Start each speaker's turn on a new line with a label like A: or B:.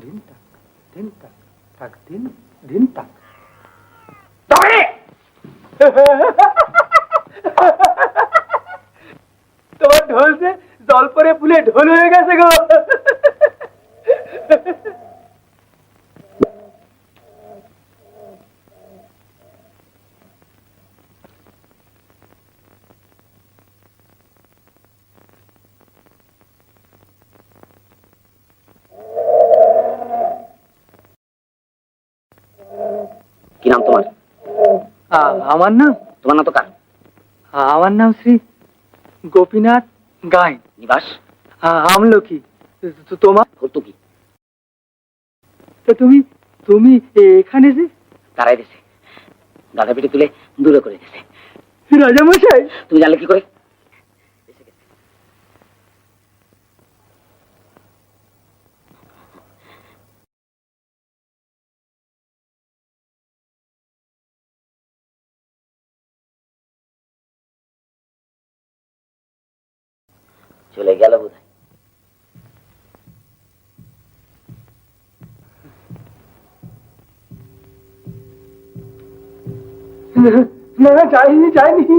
A: ধিন তাক, ধিন তাক, তাক ধিন, ধিন তাক। তবে তোমার ঢোলছে জল পরে ফুলে ঢোল হয়ে গেছে গো।
B: কি নাম তোমার?
A: আমার নাম?
B: তোমার নাম তো কার?
A: আমার নাম শ্রী গোপীনাথ গাইন।
B: নিবাস?
A: আমলকি। তোমার?
B: ভর্তুকি।
A: তো তুমি তুমি এখানে যে?
B: তারাই দিছে, গাধা পিঠে তুলে দূরে করে দিছে।
A: রাজামশাই,
B: তুমি জানলে কি করে? চলে গেল বোধ হয়।
A: না, যাইনি যাইনি।